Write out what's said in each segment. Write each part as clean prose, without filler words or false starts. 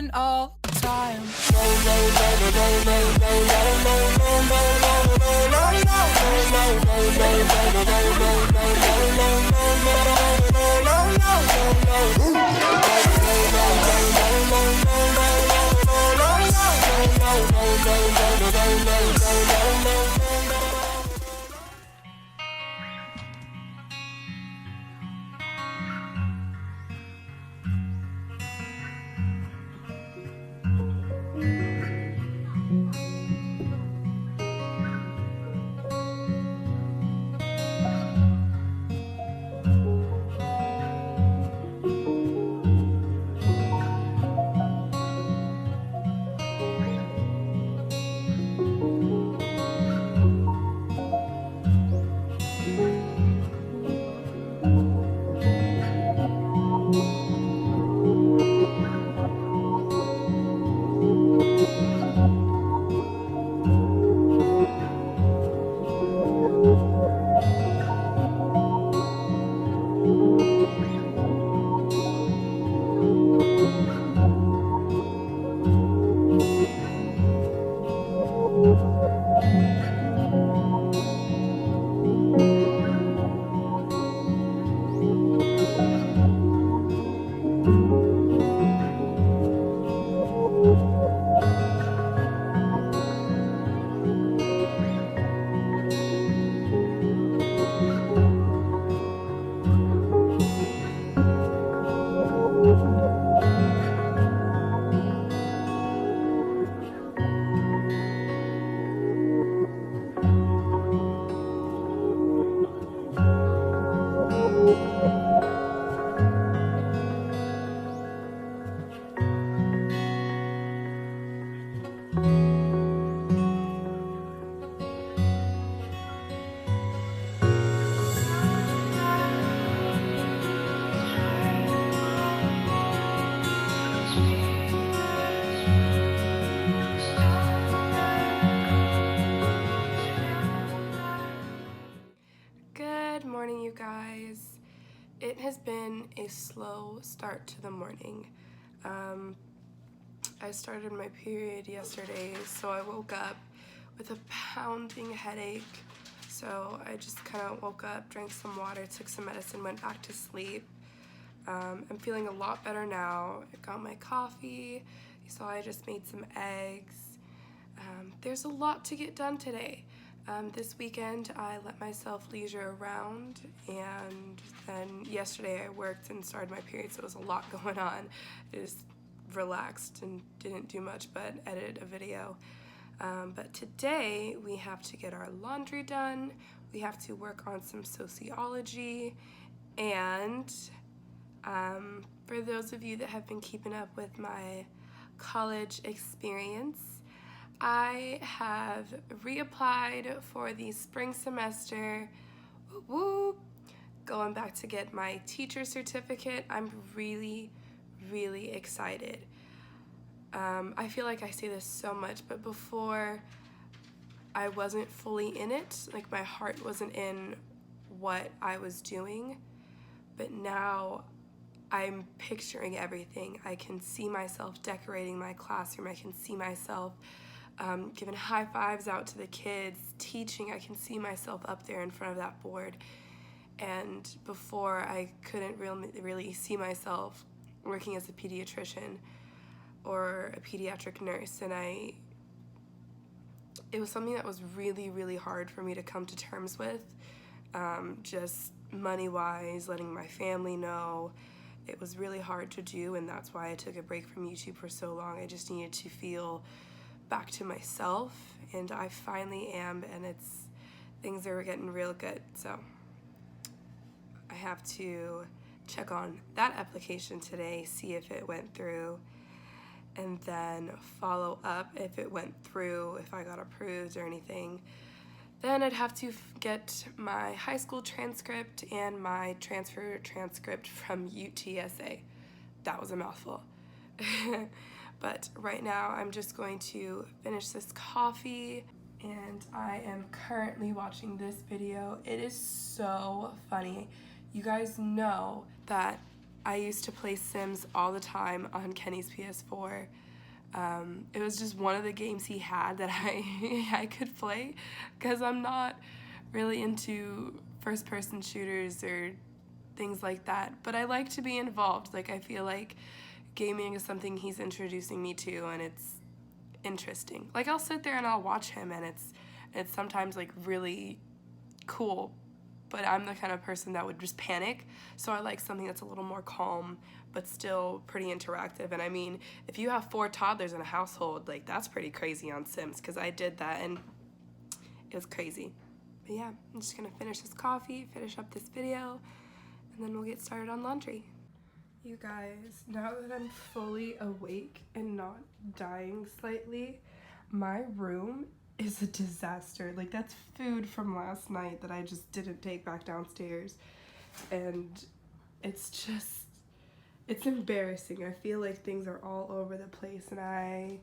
happen all the time. Good morning, you guys. It has been a slow start to the morning. I started my period yesterday, so I woke up with a pounding headache. So I just kind of woke up, drank some water, took some medicine, went back to sleep. I'm feeling a lot better now. I got my coffee. You saw I just made some eggs. There's a lot to get done today. This weekend I let myself leisure around, and then yesterday I worked and started my period, so there was a lot going on. I just relaxed and didn't do much but edit a video. But today we have to get our laundry done, we have to work on some sociology, and for those of you that have been keeping up with my college experience, I have reapplied for the spring semester. Woo! Going back to get my teacher certificate. I'm really excited. I feel like I say this so much, but before I wasn't fully in it, like my heart wasn't in what I was doing, but now I'm picturing everything. I can see myself decorating my classroom. I can see myself giving high fives out to the kids, teaching. I can see myself up there in front of that board. And before, I couldn't really see myself working as a pediatrician or a pediatric nurse. And it was something that was really hard for me to come to terms with, just money-wise, letting my family know. It was really hard to do, and that's why I took a break from YouTube for so long. I just needed to feel back to myself, and I finally am, and things are getting real good. So I have to check on that application today, see if it went through, and then follow up if it went through, if I got approved or anything. Then I'd have to get my high school transcript and my transfer transcript from UTSA. That was a mouthful. But right now I'm just going to finish this coffee, and I am currently watching this video. It is so funny. You guys know that I used to play Sims all the time on Kenny's PS4. It was just one of the games he had that I could play, because I'm not really into first-person shooters or things like that, but I like to be involved. Like, I feel like gaming is something he's introducing me to, and it's interesting. Like, I'll sit there and I'll watch him, and it's sometimes like really cool, but I'm the kind of person that would just panic, so I like something that's a little more calm but still pretty interactive. And I mean, if you have 4 toddlers in a household, like, that's pretty crazy on Sims, because I did that and it was crazy. But yeah, I'm just gonna finish this coffee, finish up this video, and then we'll get started on laundry. You guys, now that I'm fully awake and not dying slightly, my room is a disaster. Like, that's food from last night that I just didn't take back downstairs, and it's embarrassing. I feel like things are all over the place and I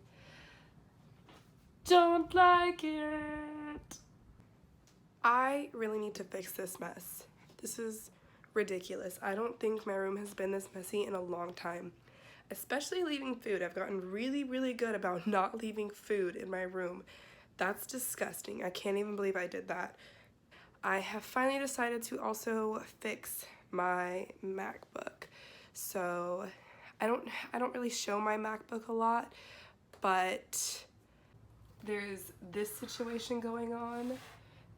don't like it. I really need to fix this mess. This is ridiculous. I don't think my room has been this messy in a long time, especially leaving food. I've gotten really, really good about not leaving food in my room. That's disgusting. I can't even believe I did that. I have finally decided to also fix my MacBook. So I don't really show my MacBook a lot, but there's this situation going on,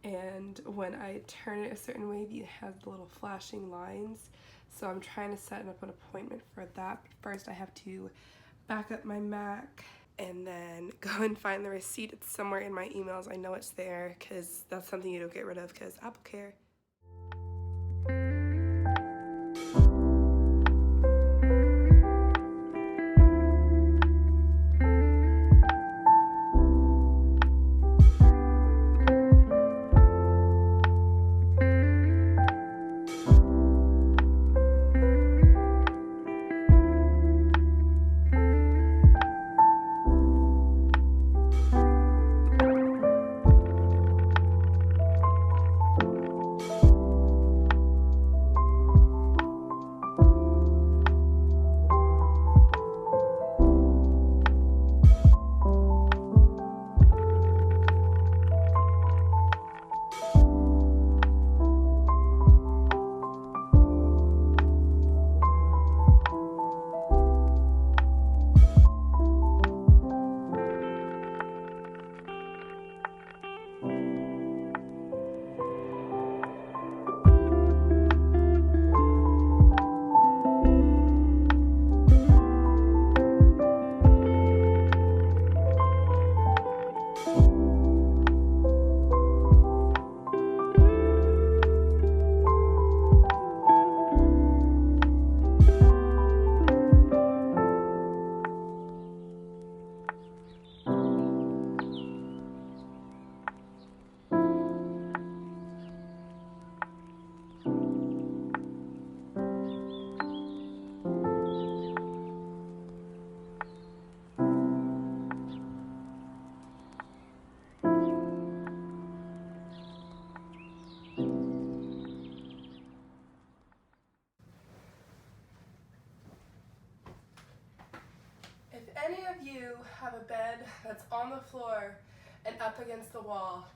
and when I turn it a certain way, it has the little flashing lines. So I'm trying to set up an appointment for that. But first I have to back up my Mac and then go and find the receipt. It's somewhere in my emails. I know it's there, because that's something you don't get rid of, because Apple Care. If any of you have a bed that's on the floor and up against the wall,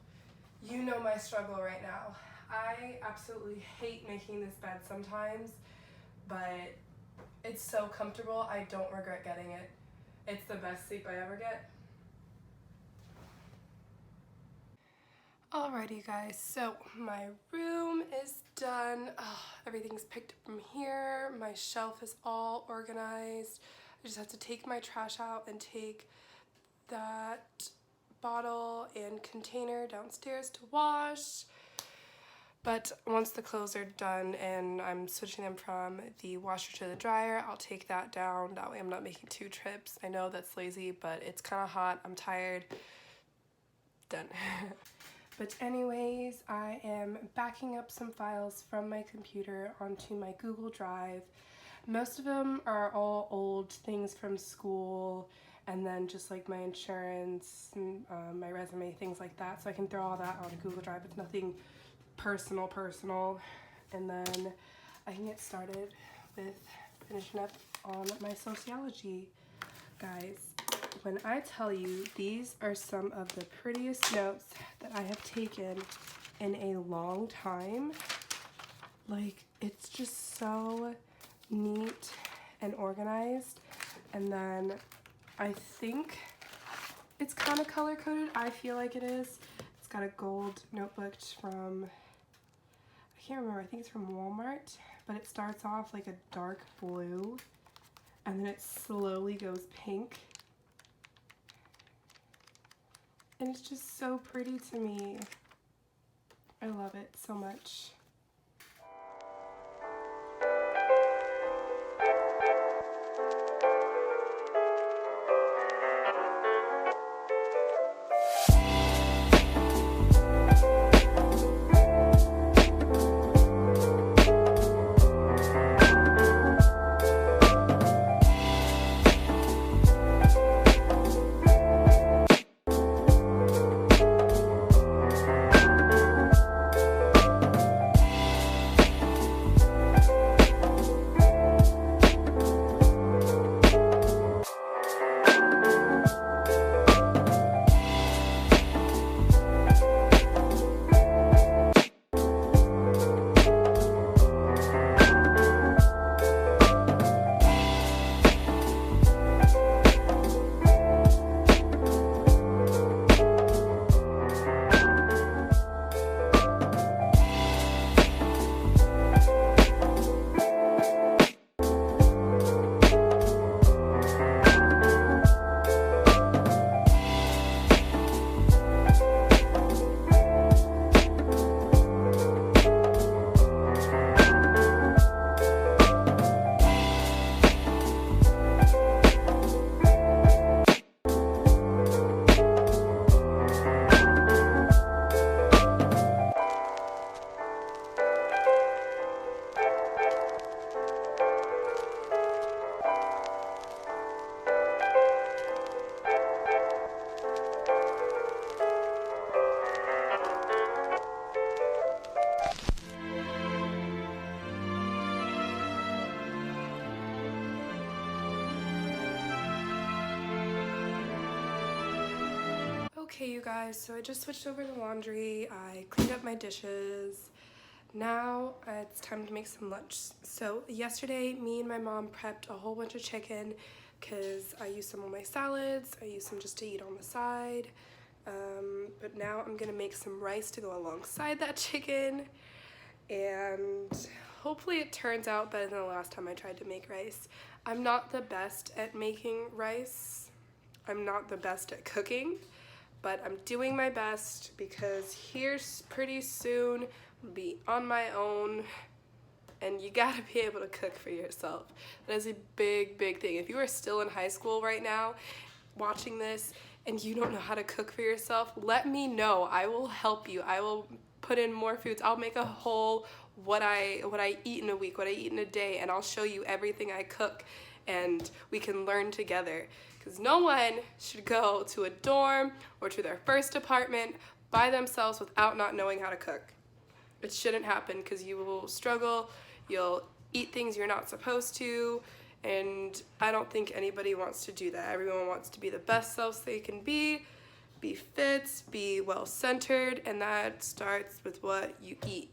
you know my struggle right now. I absolutely hate making this bed sometimes, but it's so comfortable, I don't regret getting it. It's the best sleep I ever get. Alrighty guys, so my room is done. Everything's picked up from here. My shelf is all organized. I just have to take my trash out and take that bottle and container downstairs to wash. But once the clothes are done and I'm switching them from the washer to the dryer, I'll take that down. That way I'm not making 2 trips. I know that's lazy, but it's kind of hot. I'm tired. Done. But anyways, I am backing up some files from my computer onto my Google Drive. Most of them are all old things from school, and then just like my insurance, my resume, things like that. So I can throw all that on Google Drive. It's nothing personal. And then I can get started with finishing up on my sociology. Guys, when I tell you these are some of the prettiest notes that I have taken in a long time, like it's just so neat and organized. And then I think it's kind of color coded. I feel like it is. It's got a gold notebook from, I can't remember, I think it's from Walmart, but it starts off like a dark blue and then it slowly goes pink. And it's just so pretty to me. I love it so much. Okay, you guys, so I just switched over the laundry, I cleaned up my dishes. Now it's time to make some lunch. So yesterday, me and my mom prepped a whole bunch of chicken because I used some on my salads, I used some just to eat on the side. But now I'm gonna make some rice to go alongside that chicken, and hopefully it turns out better than the last time I tried to make rice. I'm not the best at making rice. I'm not the best at cooking, but I'm doing my best because here's pretty soon I'll be on my own, and you gotta be able to cook for yourself. That is a big, big thing. If you are still in high school right now watching this and you don't know how to cook for yourself, let me know. I will help you. I will put in more foods. I'll make a whole what I eat in a week, what I eat in a day, and I'll show you everything I cook, and we can learn together. Because no one should go to a dorm or to their first apartment by themselves without not knowing how to cook. It shouldn't happen because you will struggle, you'll eat things you're not supposed to, and I don't think anybody wants to do that. Everyone wants to be the best selves they can be fit, be well-centered, and that starts with what you eat.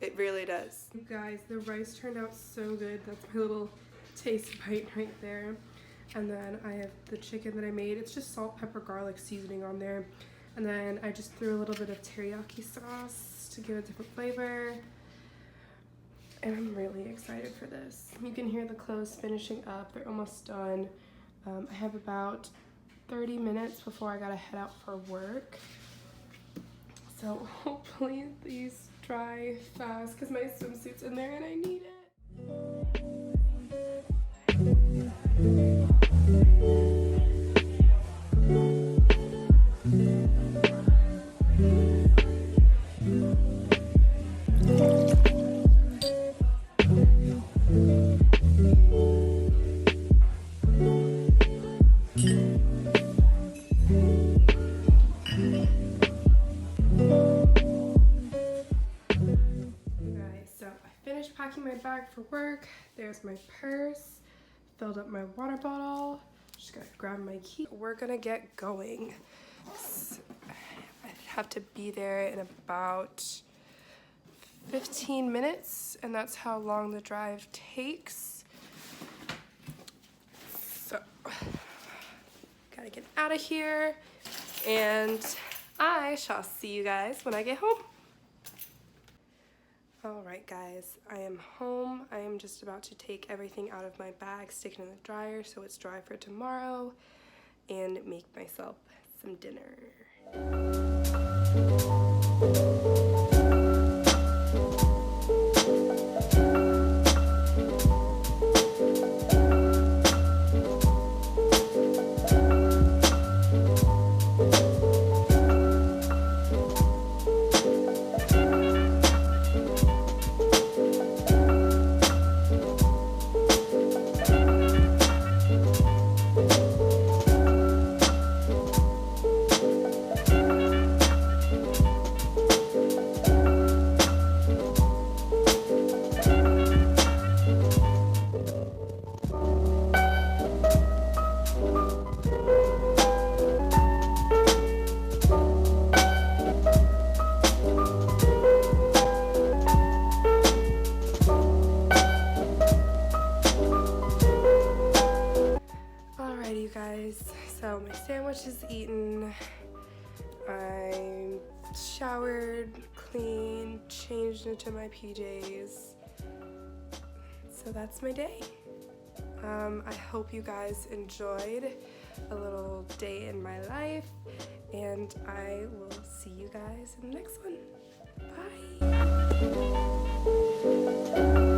It really does. You guys, the rice turned out so good. That's my little taste bite right there. And then I have the chicken that I made. It's just salt, pepper, garlic seasoning on there. And then I just threw a little bit of teriyaki sauce to give a different flavor. And I'm really excited for this. You can hear the clothes finishing up. They're almost done. I have about 30 minutes before I gotta head out for work. So hopefully these dry fast because my swimsuit's in there and I need it. Packing my bag for work. There's my purse. Filled up my water bottle. Just gotta grab my key. We're gonna get going. I have to be there in about 15 minutes, and that's how long the drive takes. So, gotta get out of here, and I shall see you guys when I get home. Alright guys, I am home. I am just about to take everything out of my bag, stick it in the dryer so it's dry for tomorrow, and make myself some dinner. You guys, so my sandwich is eaten. I showered, cleaned, changed into my PJs. So that's my day. I hope you guys enjoyed a little day in my life, and I will see you guys in the next one. Bye.